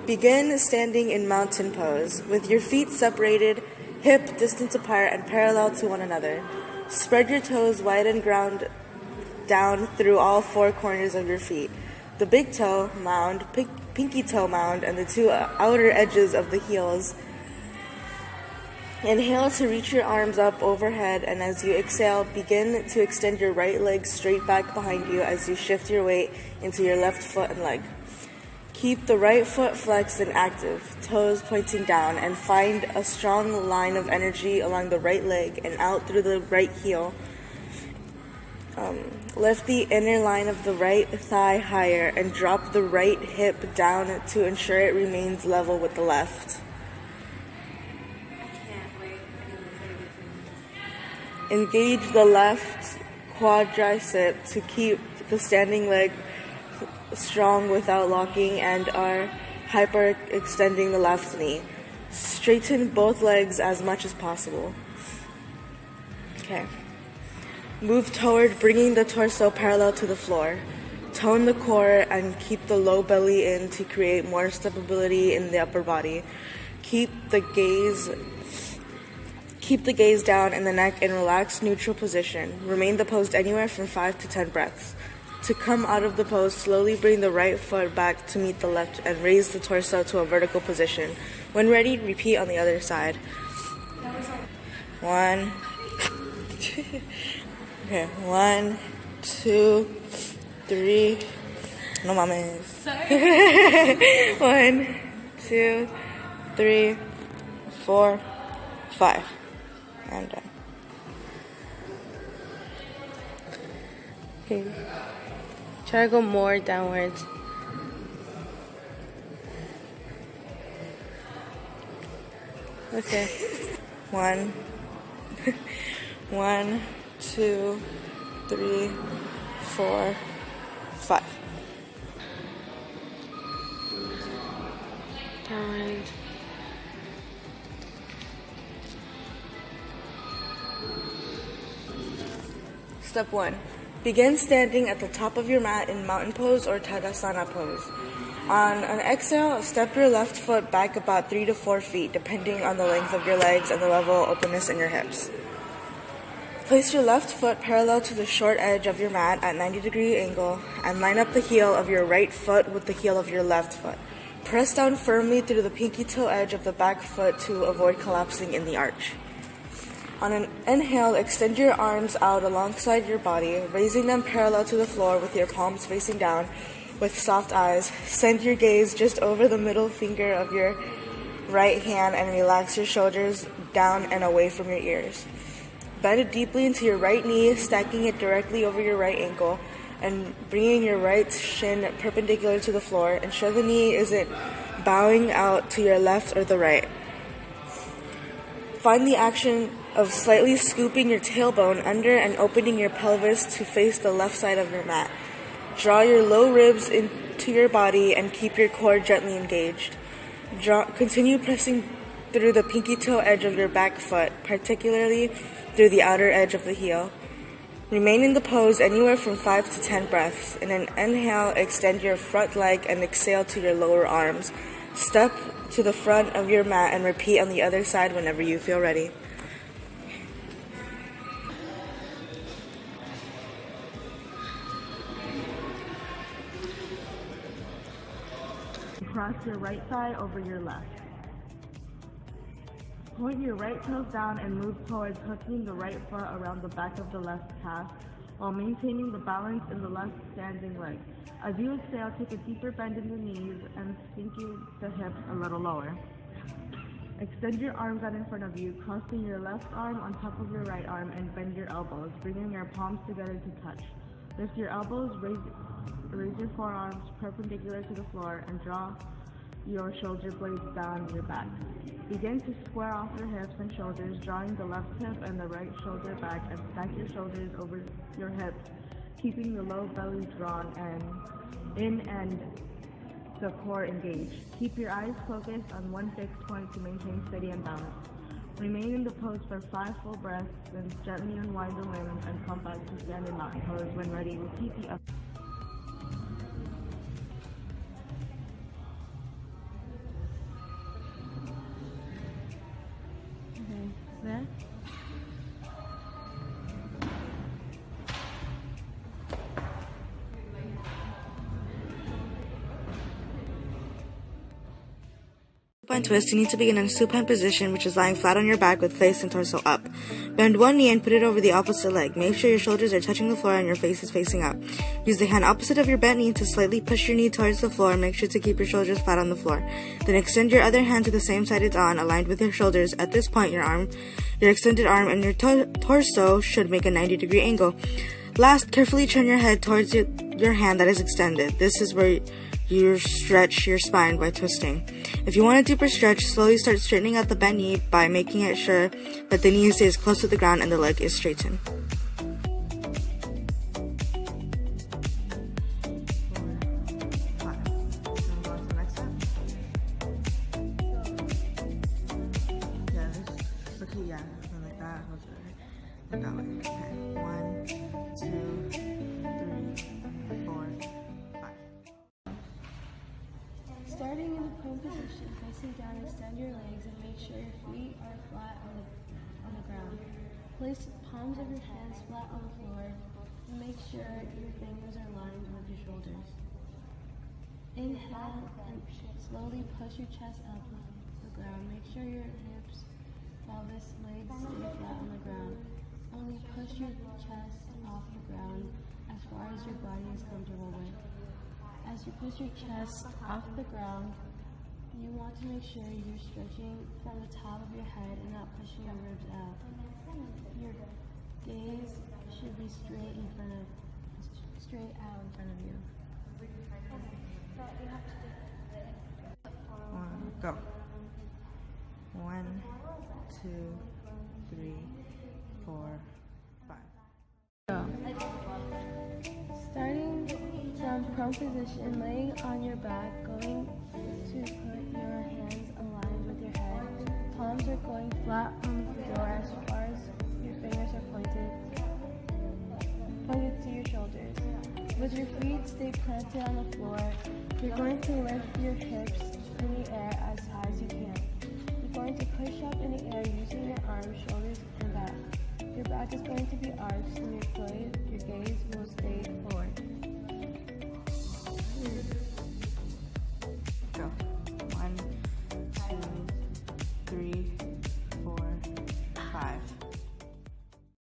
Begin standing in mountain pose, with your feet separated, hip distance apart and parallel to one another. Spread your toes wide and ground down through all four corners of your feet. The big toe mound, pinky toe mound, and the two outer edges of the heels. Inhale to reach your arms up overhead, and as you exhale, begin to extend your right leg straight back behind you as you shift your weight into your left foot and leg. Keep the right foot flexed and active, toes pointing down, and find a strong line of energy along the right leg and out through the right heel. Lift the inner line of the right thigh higher and drop the right hip down to ensure it remains level with the left. Engage the left quadricep to keep the standing leg strong without locking and are hyperextending the left knee. Straighten both legs as much as possible. Okay. Move toward bringing the torso parallel to the floor. Tone the core and keep the low belly in to create more stability in the upper body. Keep the gaze down in the neck in relaxed neutral position. Remain the pose anywhere from 5 to 10 breaths. To come out of the pose, slowly bring the right foot back to meet the left and raise the torso to a vertical position. When ready, repeat on the other side. 1, 2, 3. No mames. Sorry. 1, 2, 3, 4, 5. I'm done. Okay. Try to go more downwards. Okay. 1, 2, 3, 4, 5. Downwards. Step 1. Begin standing at the top of your mat in mountain pose or Tadasana pose. On an exhale, step your left foot back about 3 to 4 feet, depending on the length of your legs and the level of openness in your hips. Place your left foot parallel to the short edge of your mat at 90-degree angle and line up the heel of your right foot with the heel of your left foot. Press down firmly through the pinky toe edge of the back foot to avoid collapsing in the arch. On an inhale, extend your arms out alongside your body, raising them parallel to the floor with your palms facing down. With soft eyes, send your gaze just over the middle finger of your right hand and relax your shoulders down and away from your ears. Bend it deeply into your right knee, stacking it directly over your right ankle and bringing your right shin perpendicular to the floor. Ensure the knee isn't bowing out to your left or the right. Find the action of slightly scooping your tailbone under and opening your pelvis to face the left side of your mat. Draw your low ribs into your body and keep your core gently engaged. Continue pressing through the pinky toe edge of your back foot, particularly through the outer edge of the heel. Remain in the pose anywhere from 5 to 10 breaths. In an inhale, extend your front leg and exhale to your lower arms. Step to the front of your mat and repeat on the other side whenever you feel ready. Cross your right thigh over your left. Point your right toes down and move towards hooking the right foot around the back of the left calf while maintaining the balance in the left standing leg. As you exhale, take a deeper bend in the knees and sinking the hips a little lower. Extend your arms out in front of you, crossing your left arm on top of your right arm and bend your elbows, bringing your palms together to touch. Lift your elbows, raise your forearms perpendicular to the floor and draw your shoulder blades down your back. Begin to square off your hips and shoulders, drawing the left hip and the right shoulder back and stack your shoulders over your hips, keeping the low belly drawn and the core engaged. Keep your eyes focused on one fixed point to maintain steady and balance. Remain in the pose for 5 full breaths, then gently unwind the limbs and come back to standing mountain pose. When ready, repeat the supine twist, you need to begin in a supine position, which is lying flat on your back with face and torso up. Bend one knee and put it over the opposite leg. Make sure your shoulders are touching the floor and your face is facing up. Use the hand opposite of your bent knee to slightly push your knee towards the floor and make sure to keep your shoulders flat on the floor. Then extend your other hand to the same side it's on, aligned with your shoulders. At this point, your extended arm and your torso should make a 90-degree angle. Last, carefully turn your head towards your hand that is extended. This is where you stretch your spine by twisting. If you want a deeper stretch, slowly start straightening out the bent knee by making it sure that the knee stays close to the ground and the leg is straightened. Starting in the prone position, facing down, extend your legs and make sure your feet are flat on the ground. Place palms of your hands flat on the floor and make sure your fingers are lined with your shoulders. Inhale and slowly push your chest up off the ground. Make sure your hips, pelvis, legs stay flat on the ground. Only push your chest off the ground as far as your body is comfortable with. As you push your chest off the ground, you want to make sure you're stretching from the top of your head and not pushing your ribs out. Your gaze should be straight out in front of you. Go. 1, 2, 3, 4, 5. Go. Starting from prone position, laying on your back, going to put your hands aligned with your head. Palms are going flat on the floor as far as your fingers are pointed to your shoulders. With your feet stay planted on the floor, you're going to lift your hips in the air as high as you can. You're going to push up in the air using your arms, shoulders, and back. Your back is going to be arched and your